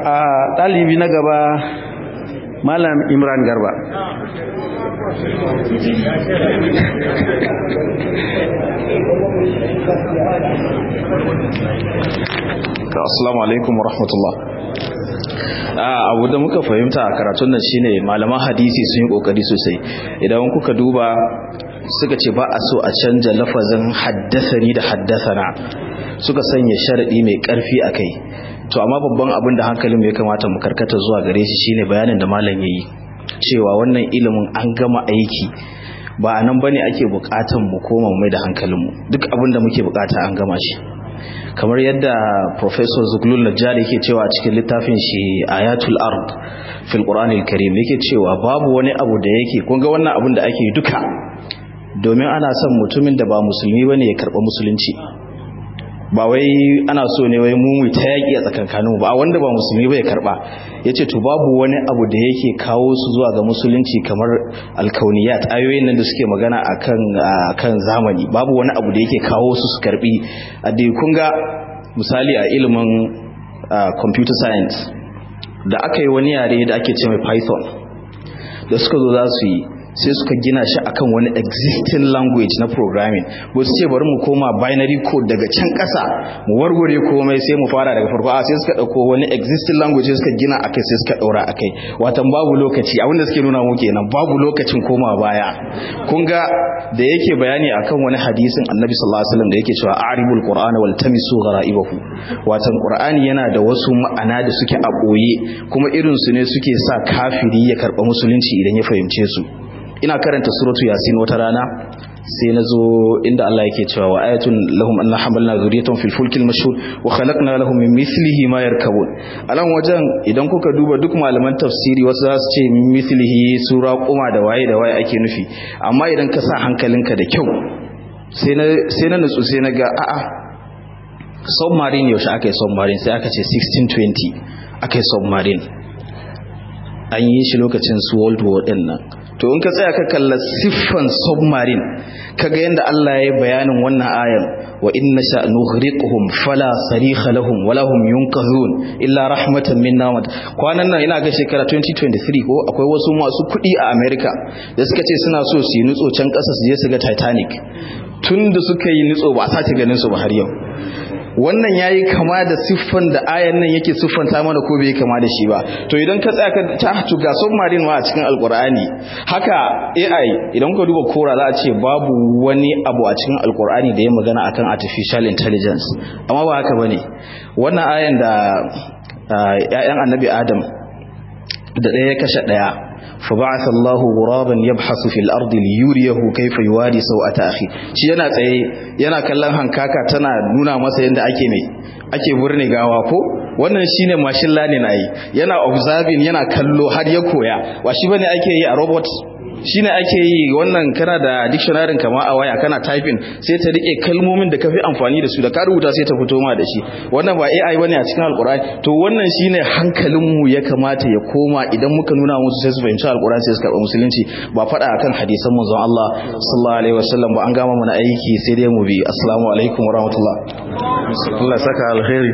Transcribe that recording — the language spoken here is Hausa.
a ɗalibi na gaba Malam Imran Garba. Assalamu alaikum wa rahmatullah. Abu da muka fahimta a karatun nan shine malaman hadisi sun yi kokari sosai. Idan kuka duba suka ce ba a so a canja lafazin haddasani da haddasana, suka sanya sharadi mai karfi akai. To amma babban abin da hankalin mu ya kamata mu karkata zuwa gare shi shine bayanin da malam yayi cewa wannan ilimin an gama aiki, ba anan bane ake bukatan mu koma mu mai da hankalin mu. Duk abin da muke bukata an gama shi. Kamar yadda Professor Zuglul Najjar yake cewa a cikin littafin shi Ayatul Ard fil Qur'anil Karim, yake cewa babu wani abu da yake, kun ga wannan abin da ake duka domin ana son mutumin da ba musulmi bane ya karba musulunci. Ba wai ana so ne wai mu ta yaki a tsakankanin ba, wanda ba musulmi ba ya karba. Yace to babu wani abu da yake kawo su zuwa ga musulunci kamar alkauniyat, ayoyin nan da suke magana akan zamani. Babu wani abu da yake kawo su karbi addini. Kun ga misali a ilimin computer science da aka yi wani yare da ake ce mai Python, da suka zo za su yi sai suka gina shi akan wani existing language na programming. Ba su ce bari mu koma binary code daga can ƙasa mu warware komai sai mu fara daga farko, sai suka dauko wani existing language suka gina akai sai suka daura akai. Watan babu lokaci, abinda suke nuna mu kenan babu lokacin koma baya. Kun ga da yake bayani akan wani hadisin Annabi sallallahu alaihi wasallam da yake cewa a'ribul qur'ana wal tamisu ghara'ibahu, watan qur'ani yana da wasu ma'ana da suke a boye, kuma irin su ne suke sa kafiri ya karba musulunci idan ya fahimce su. Ina karanta suratu yasin wata rana sai nazo inda Allah yake cewa wa ayatun lahum anna hamalna zuriyatan fil fulkil mashhur wa khalaqna lahum min mithlihi ma yarkabun. Alan wajen idan kuka duba duk malaman tafsiri wasu za su ce min mithlihi sura kuma da waye ake nufi, amma idan ka sa hankalinka da kyau sai na nutsu sai na ga submarine yaushe aka yi submarine, sai aka ce 1620 aka yi submarine, an yi shi lokacin su World War din nan. To in ka tsaya ka kalla siffan submarine kaga yanda Allah ya yi bayanin wannan ayan, wa inna sha nughriquhum fala sarikha lahum wala hum yunqazun illa rahmatan minna. Kwanan nan ina ga shekara 2023 ko akwai wasu masu kuɗi a America da suka ce suna so su yi nutso can ƙasa su je su ga Titanic. Tunda suka yi nutso ba a sace ganin su ba har yau. Wannan yayi kama da siffan da ayan nan yake siffanta mana ko bai kama da shi ba? To idan ka tsaya ka ta ga submarine ma a cikin alqur'ani, haka AI idan ka duba kora za a ce babu wani abu a cikin alqur'ani da ya magana akan artificial intelligence, amma ba haka bane. Wannan ayan da ƴaƴan annabi Adam da ɗaya ya kashe ɗaya, فبعث الله غرابا يبحث في الارض ليريه كيف يواري سوءة اخي. Shi yana tsaye yana kallon hankaka tana nuna masa yanda ake burne gawa ko wannan shine machine learning yana observing, yana kallo har ya koya. Wa shi bane ake yi a robot, shine ake yi. Wannan kana da dictionary kama a waya kana typing sai ta rike kalmomin da kafi amfani da su, da ka rubuta sai ta fito ma da shi. Wannan ba AI bane a cikin alqur'ani. To wannan shine hankalin mu ya kamata ya koma idan muka nuna musu sai su fahimci alqur'ani sai su karɓi musulunci, ba faɗa akan hadisan manzon Allah sallallahu alaihi wasallam ba. An gama mana aiki sai dai mu bi. Assalamu alaikum warahmatullahi. Allah saka alkhairi.